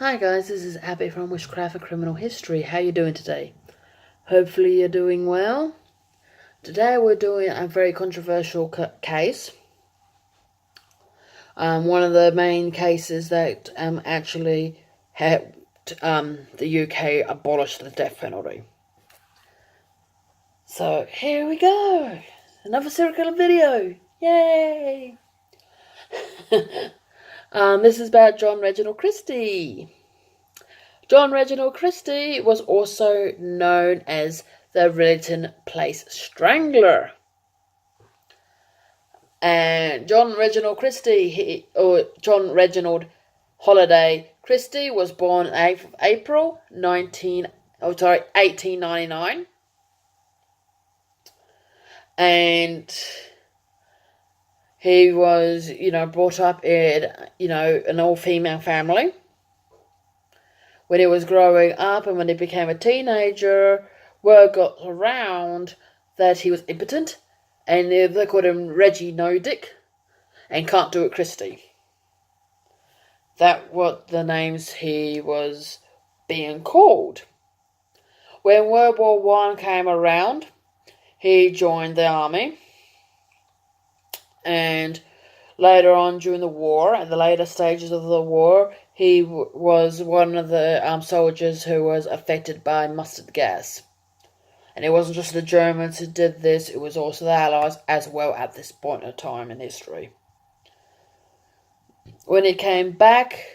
Hi guys, this is Abby from Witchcraft and Criminal History. How you doing today? Hopefully you're doing well. Today we're doing a very controversial case. One of the main cases that actually helped the UK abolish the death penalty. So here we go. Another serial killer video. Yay! This is about John Reginald Christie. John Reginald Christie was also known as the Rillington Place Strangler. And John Reginald Christie, John Reginald Holiday Christie, was born 8th of April 1899. And he was, brought up in, an all-female family. When he was growing up and when he became a teenager, word got around that he was impotent, and they called him Reggie No Dick, and can't do it Christie. That what the names he was being called. When World War I came around, he joined the army, and later on during the war, at the later stages of the war, he was one of the soldiers who was affected by mustard gas. And it wasn't just the Germans who did this, it was also the Allies as well at this point in time in history. When he came back,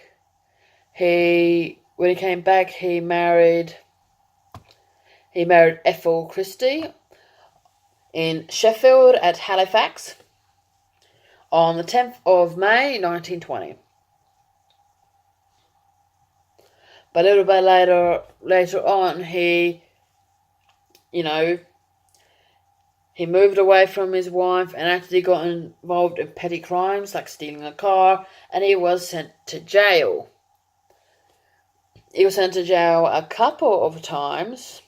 he married Ethel Christie in Sheffield at Halifax on the 10th of May 1920. But a little bit later on, he moved away from his wife and actually got involved in petty crimes like stealing a car, and he was sent to jail. He was sent to jail a couple of times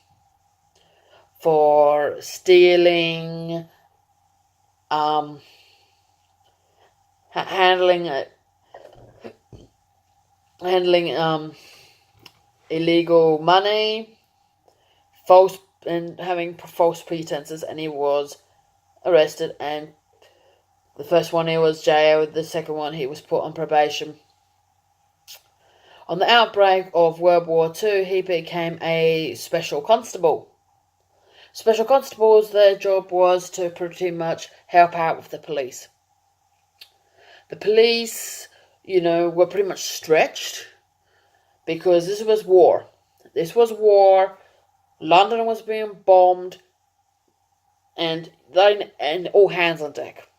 for stealing, handling illegal money, having false pretenses, and he was arrested. And the first one he was jailed, the second one he was put on probation. On the outbreak of World War II, he became a special constable. Special constables, their job was to pretty much help out with the police. The police, were pretty much stretched because this was war. London was being bombed, and all hands on deck.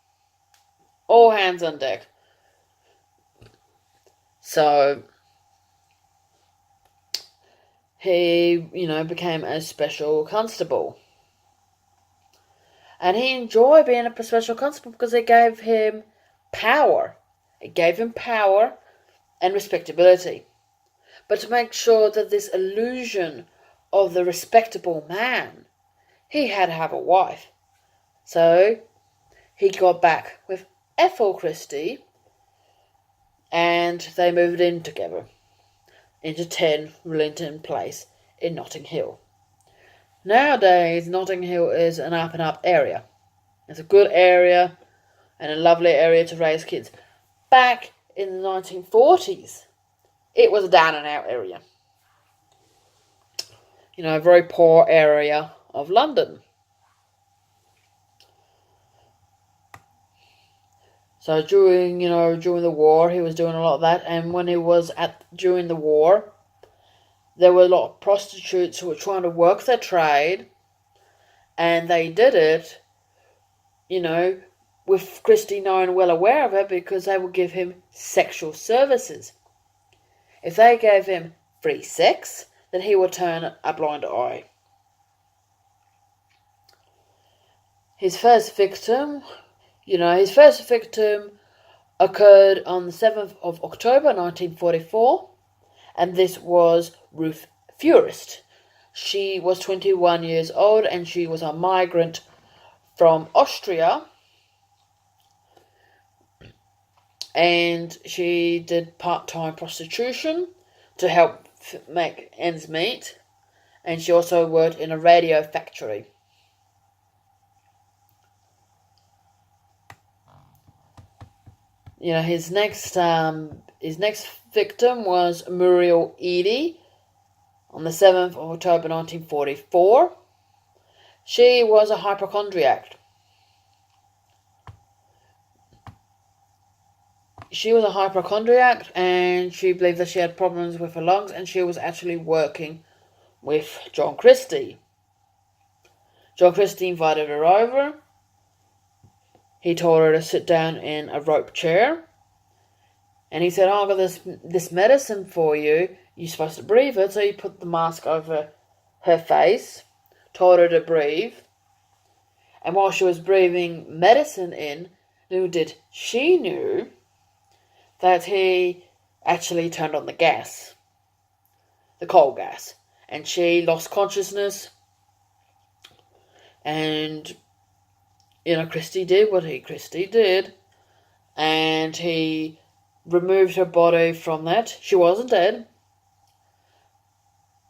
All hands on deck. So he, became a special constable. And he enjoyed being a special constable because it gave him power. It gave him power and respectability. But to make sure that this illusion of the respectable man, he had to have a wife. So he got back with Ethel Christie, and they moved in together into 10 Rillington Place in Notting Hill. Nowadays, Notting Hill is an up-and-up area. It's a good area and a lovely area to raise kids. Back in the 1940s, it was a down-and-out area. A very poor area of London. So during the war, he was doing a lot of that. And when he was during the war, there were a lot of prostitutes who were trying to work their trade, and they did it, with Christie knowing well aware of it, because they would give him sexual services. If they gave him free sex, then he would turn a blind eye. His first victim occurred on the 7th of October 1944, and this was Ruth Furist. She was 21 years old, and she was a migrant from Austria, and she did part-time prostitution to help make ends meet, and she also worked in a radio factory. His next victim was Muriel Eady on the 7th of October 1944. She was a hypochondriac. And she believed that she had problems with her lungs, and she was actually working with John Christie. John Christie invited her over. He told her to sit down in a rope chair. And he said, I've got this medicine for you. You're supposed to breathe it. So he put the mask over her face, told her to breathe. And while she was breathing medicine in, she knew that he actually turned on the gas, the coal gas. And she lost consciousness. And Christie did what Christie did, and he removed her body from that. She wasn't dead.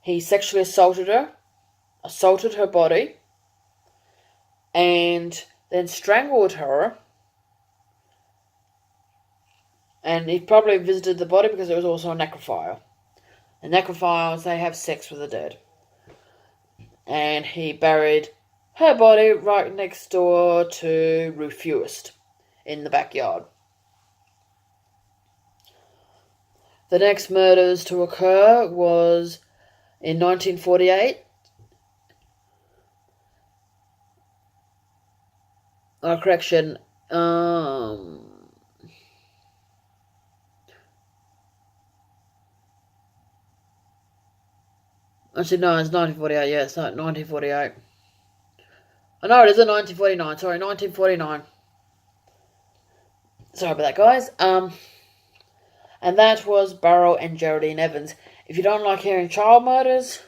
He sexually assaulted her body, and then strangled her. And he probably visited the body because it was also a necrophile. And necrophiles, they have sex with the dead. And he buried her body right next door to Ruth Fewest in the backyard. The next murders to occur was in 1948. Correction. Actually, no, it's 1948. Yeah, it's not 1948. I know it isn't 1949. Sorry, 1949. Sorry about that, guys. And that was Beryl and Geraldine Evans. If you don't like hearing child murders,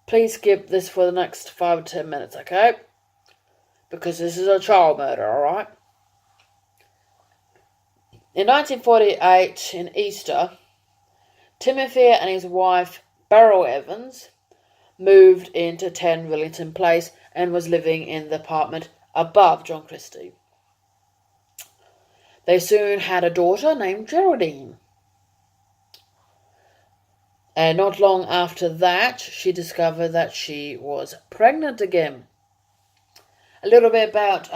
please skip this for the next 5 or 10 minutes, okay? Because this is a child murder, alright? In 1948, in Easter, Timothy and his wife, Beryl Evans, moved into 10 Rillington Place and was living in the apartment above John Christie. They soon had a daughter named Geraldine. And not long after that, she discovered that she was pregnant again. A little bit about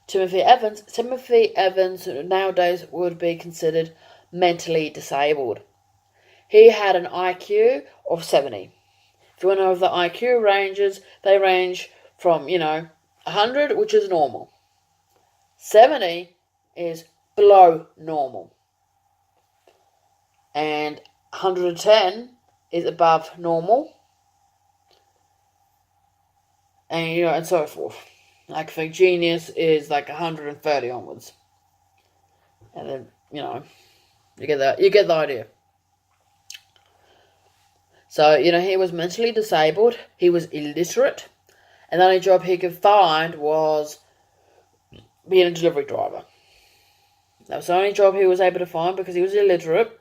Timothy Evans. Timothy Evans nowadays would be considered mentally disabled. He had an IQ of 70. If you want to know the IQ ranges, they range from, 100, which is normal. 70 is below normal. And 110 is above normal. And, and so forth. Like, for genius is like 130 onwards. And then, you get the idea. So, he was mentally disabled. He was illiterate. And the only job he could find was being a delivery driver. That was the only job he was able to find because he was illiterate.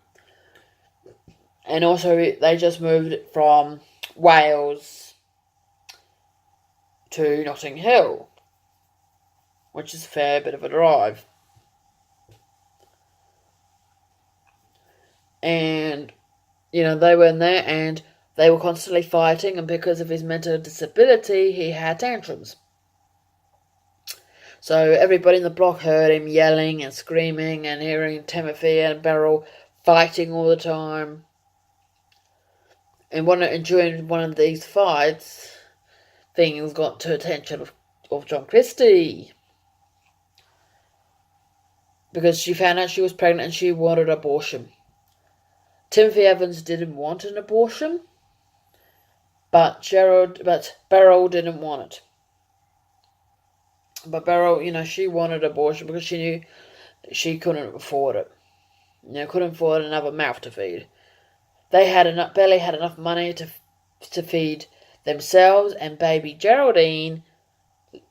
And also, they just moved from Wales to Notting Hill, which is a fair bit of a drive. And, they were in there and they were constantly fighting, and because of his mental disability, he had tantrums. So everybody in the block heard him yelling and screaming and hearing Timothy and Beryl fighting all the time. And during one of these fights, things got to attention of John Christie. Because she found out she was pregnant and she wanted an abortion. Timothy Evans didn't want an abortion, but Beryl didn't want it. But Beryl, she wanted an abortion because she knew she couldn't afford it. Couldn't afford another mouth to feed. They barely had enough money to feed themselves and baby Geraldine,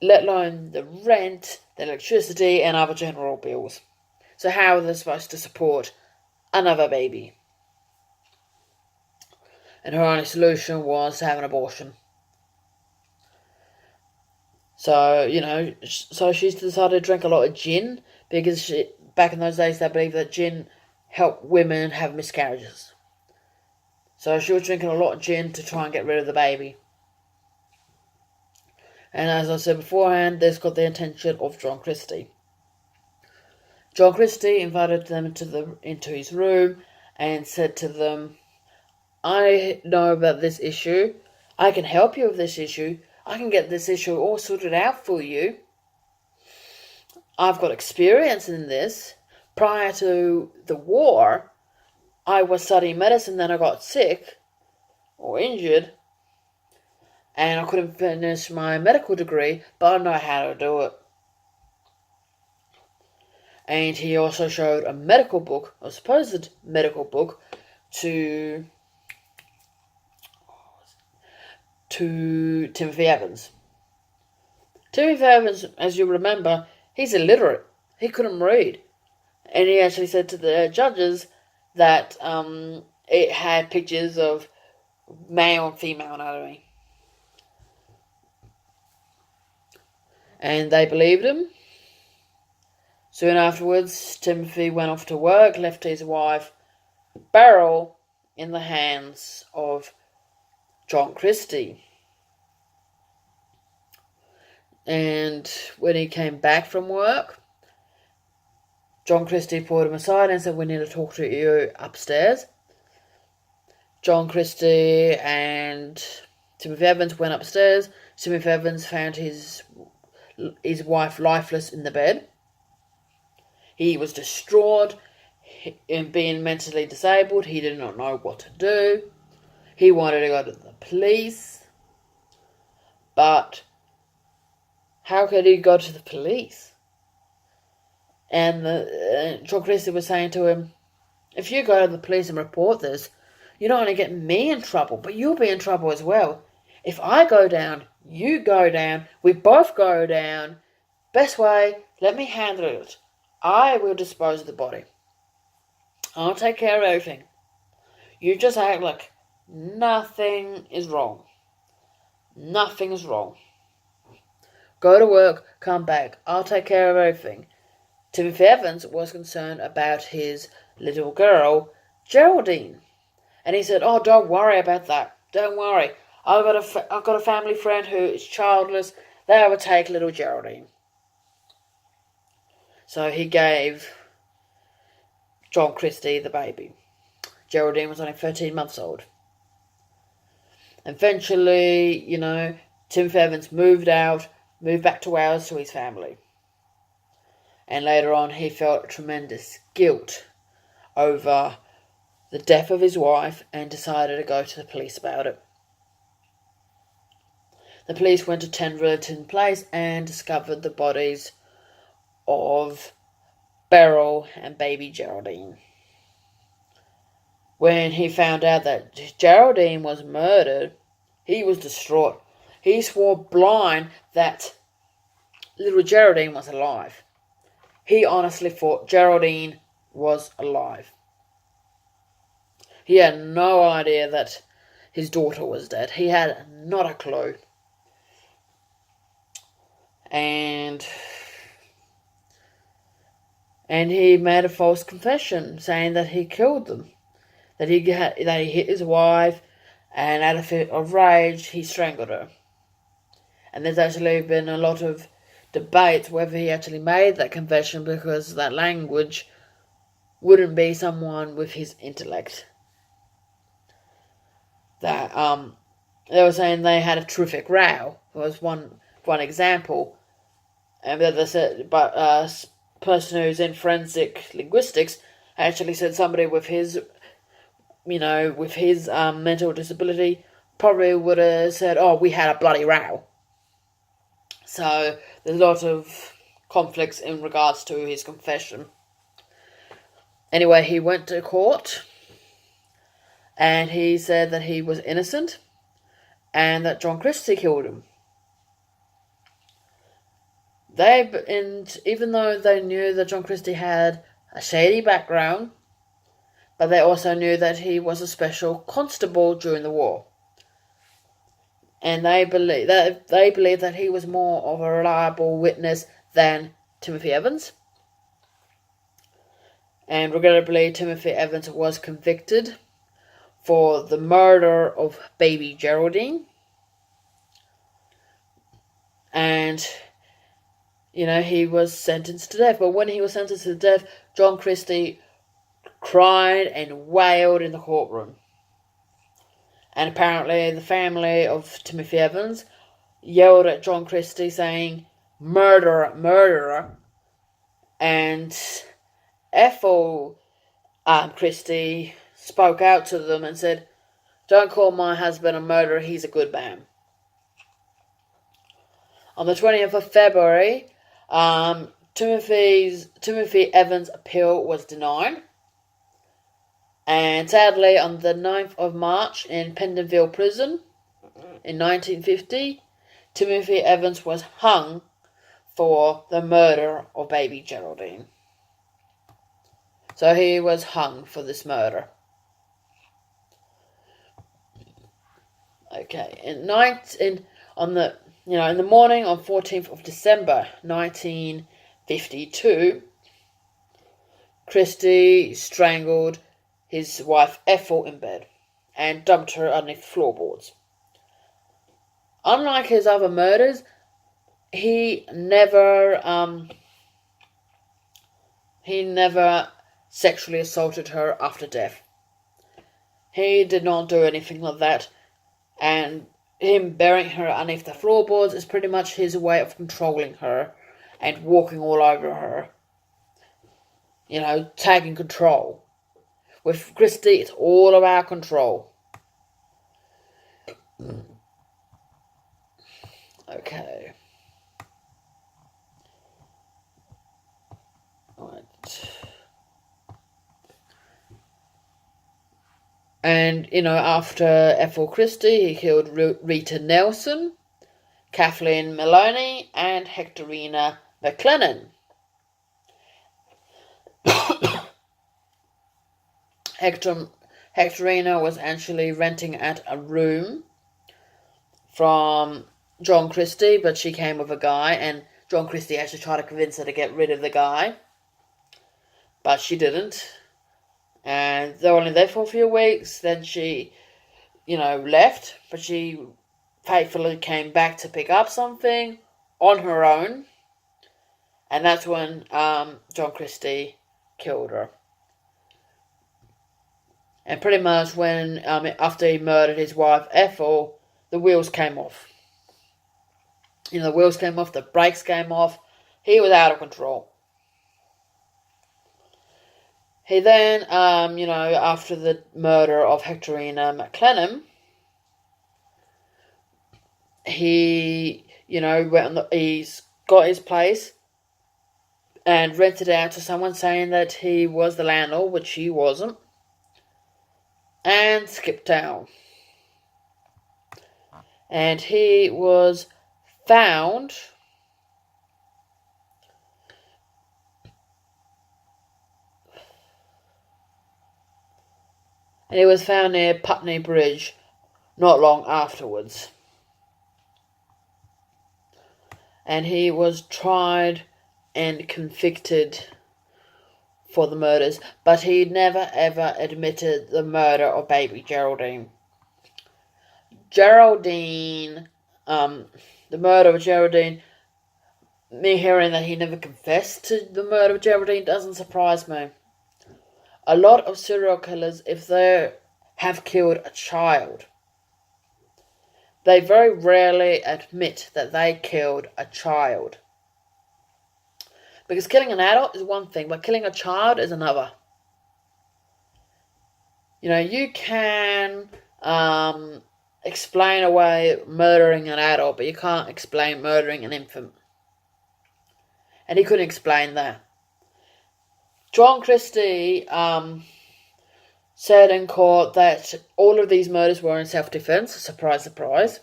let alone the rent, the electricity, and other general bills. So how are they supposed to support another baby? and her only solution was to have an abortion. So, so she decided to drink a lot of gin because back in those days they believed that gin helped women have miscarriages. So she was drinking a lot of gin to try and get rid of the baby. And as I said beforehand, this got the attention of John Christie. John Christie invited them into his room and said to them, I know about this issue. I can help you with this issue. I can get this issue all sorted out for you. I've got experience in this. Prior to the war, I was studying medicine, then I got sick or injured, and I couldn't finish my medical degree, but I know how to do it. And he also showed a medical book, a supposed medical book, to Timothy Evans. Timothy Evans, as you remember, he's illiterate. He couldn't read. And he actually said to the judges that it had pictures of male and female anatomy. And they believed him. Soon afterwards, Timothy went off to work, left his wife, Beryl, in the hands of John Christie. And when he came back from work, John Christie pulled him aside and said, we need to talk to you upstairs. John Christie and Timothy Evans went upstairs. Timothy Evans found his wife lifeless in the bed. He was distraught in being mentally disabled. He did not know what to do. He wanted to go to the police. But how could he go to the police? And John Christie was saying to him, if you go to the police and report this, you're not only getting me in trouble, but you'll be in trouble as well. If I go down, you go down, we both go down. Best way, let me handle it. I will dispose of the body. I'll take care of everything. You just act like nothing is wrong. Nothing is wrong. Go to work, come back. I'll take care of everything. Timothy Evans was concerned about his little girl, Geraldine. And he said, oh, don't worry about that. Don't worry. I've got a family friend who is childless. They will take little Geraldine. So he gave John Christie the baby. Geraldine was only 13 months old. Eventually, Timothy Evans moved back to Wales to his family. And later on, he felt tremendous guilt over the death of his wife and decided to go to the police about it. The police went to 10 Rillington Place and discovered the bodies of Beryl and baby Geraldine. When he found out that Geraldine was murdered, he was distraught. He swore blind that little Geraldine was alive. He honestly thought Geraldine was alive. He had no idea that his daughter was dead. He had not a clue. And he made a false confession saying that he killed them. That he hit his wife, and out of a fit of rage, he strangled her. And there's actually been a lot of debate whether he actually made that confession, because that language wouldn't be someone with his intellect. That they were saying they had a terrific row. Was one example, and they said, but a person who's in forensic linguistics actually said somebody with his mental disability probably would have said, oh, we had a bloody row. So there's a lot of conflicts in regards to his confession. Anyway, he went to court and he said that he was innocent and that John Christie killed him. Even though they knew that John Christie had a shady background, but they also knew that he was a special constable during the war. And they believe that he was more of a reliable witness than Timothy Evans. And regrettably, Timothy Evans was convicted for the murder of baby Geraldine. And, he was sentenced to death. But when he was sentenced to death, John Christie cried and wailed in the courtroom. And apparently the family of Timothy Evans yelled at John Christie saying, "Murderer, murderer." And Ethel Christie spoke out to them and said, "Don't call my husband a murderer, he's a good man." On the 20th of February, Timothy Evans' appeal was denied. And sadly, on the 9th of March in Pentonville Prison in 1950, Timothy Evans was hung for the murder of baby Geraldine. So he was hung for this murder. Okay, in the morning on 14th of December 1952, Christie strangled his wife Ethel in bed and dumped her underneath floorboards. Unlike his other murders, he never sexually assaulted her after death. He did not do anything like that, and him burying her underneath the floorboards is pretty much his way of controlling her and walking all over her. Taking control. With Christie, it's all about control. Okay. Right. And, after Ethel Christie, he killed Rita Nelson, Kathleen Maloney, and Hectorina McLennan. Hectorina was actually renting out a room from John Christie, but she came with a guy, and John Christie actually tried to convince her to get rid of the guy, but she didn't. And they were only there for a few weeks. Then she, left, but she faithfully came back to pick up something on her own, and that's when John Christie killed her. And pretty much when, after he murdered his wife Ethel, the wheels came off. The wheels came off, the brakes came off. He was out of control. He then, after the murder of Hectorina McLennan, he, he's got his place and rented it out to someone saying that he was the landlord, which he wasn't, and skipped town. And he was found near Putney Bridge not long afterwards. And he was tried and convicted for the murders, but he never ever admitted the murder of baby Geraldine. The murder of Geraldine, me hearing that he never confessed to the murder of Geraldine doesn't surprise me. A lot of serial killers, if they have killed a child, they very rarely admit that they killed a child. Because killing an adult is one thing, but killing a child is another. You can explain away murdering an adult, but you can't explain murdering an infant. And he couldn't explain that. John Christie said in court that all of these murders were in self-defense. Surprise, surprise.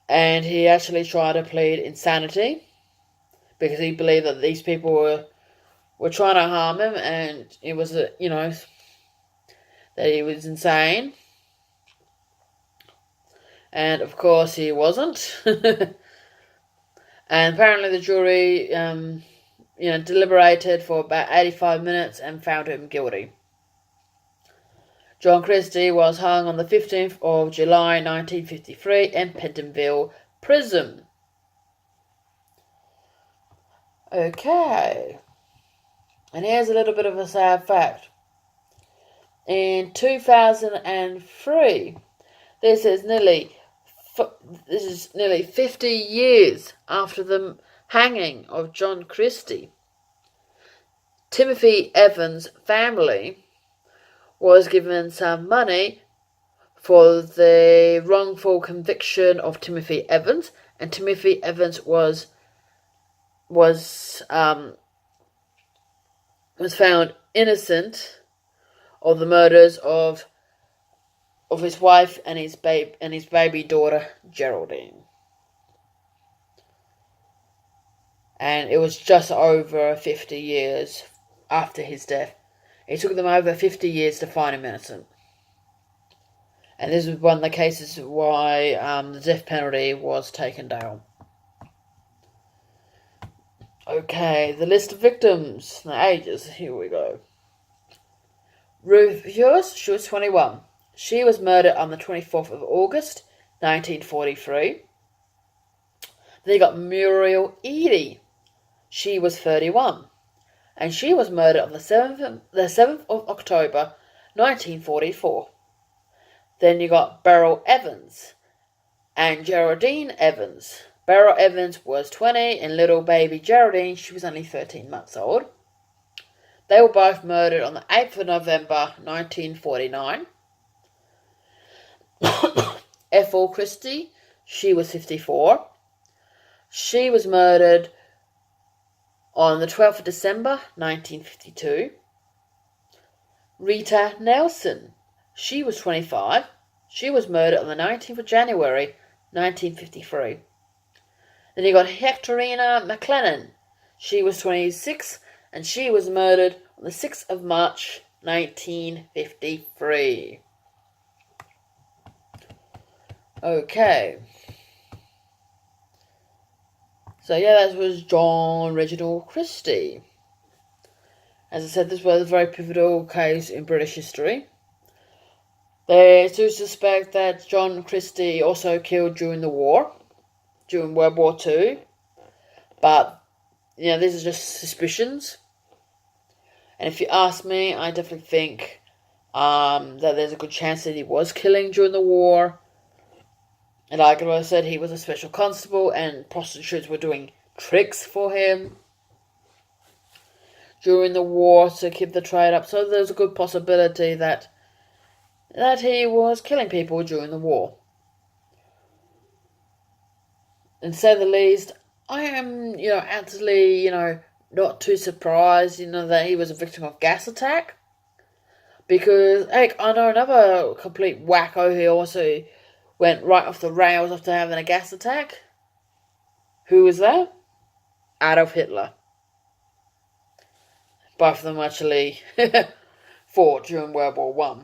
And he actually tried to plead insanity because he believed that these people were were trying to harm him, and it was, that he was insane. And of course he wasn't. And apparently the jury, deliberated for about 85 minutes and found him guilty. John Christie was hung on the 15th of July 1953 in Pentonville Prison. Okay. And here's a little bit of a sad fact. In 2003, this is nearly 50 years after the hanging of John Christie, Timothy Evans' family was given some money for the wrongful conviction of Timothy Evans, and Timothy Evans was found innocent of the murders of his wife and his baby daughter Geraldine. And it was just over 50 years after his death. It took them over 50 years to find him innocent. And this was one of the cases why the death penalty was taken down. Okay, the list of victims, the ages, here we go. Ruth Hughes, she was 21. She was murdered on the 24th of August, 1943. Then you got Muriel Eady. She was 31. And she was murdered on the 7th of October, 1944. Then you got Beryl Evans and Geraldine Evans. Beryl Evans was 20 and little baby Geraldine, she was only 13 months old. They were both murdered on the 8th of November, 1949. Ethel Christie, she was 54. She was murdered on the 12th of December, 1952. Rita Nelson, she was 25. She was murdered on the 19th of January, 1953. Then you got Hectorina McLennan. She was 26, and she was murdered on the 6th of March, 1953. Okay. So yeah, that was John Reginald Christie. As I said, this was a very pivotal case in British history. They do suspect that John Christie also killed during the war, during World War II. But, this is just suspicions. And if you ask me, I definitely think that there's a good chance that he was killing during the war. And like I said, he was a special constable and prostitutes were doing tricks for him during the war to keep the trade up. So there's a good possibility that he was killing people during the war. And to say the least, I am, actually, not too surprised, that he was a victim of gas attack. Because, I know another complete wacko who also went right off the rails after having a gas attack. Who was that? Adolf Hitler. Both of them actually fought during World War I.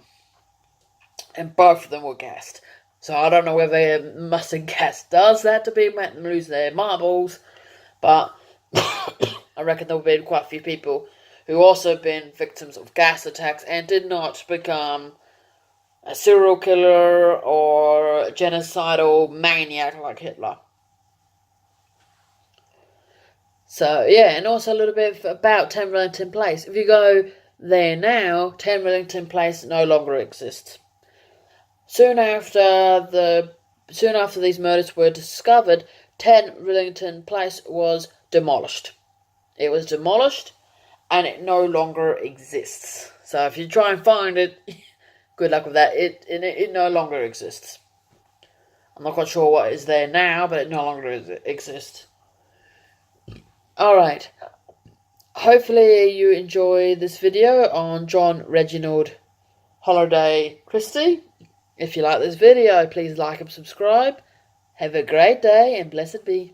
And both of them were gassed. So I don't know whether mustard gas does that to people, make them lose their marbles. But I reckon there will be quite a few people who also been victims of gas attacks and did not become a serial killer or a genocidal maniac like Hitler. So, yeah, and also a little bit about 10 Rillington Place. If you go there now, 10 Rillington Place no longer exists. Soon after these murders were discovered, 10 Rillington Place was demolished. It was demolished, and it no longer exists. So if you try and find it, good luck with that. It no longer exists. I'm not quite sure what is there now, but it no longer exists. Alright. Hopefully you enjoyed this video on John Reginald Holiday Christie. If you like this video, please like and subscribe. Have a great day and blessed be.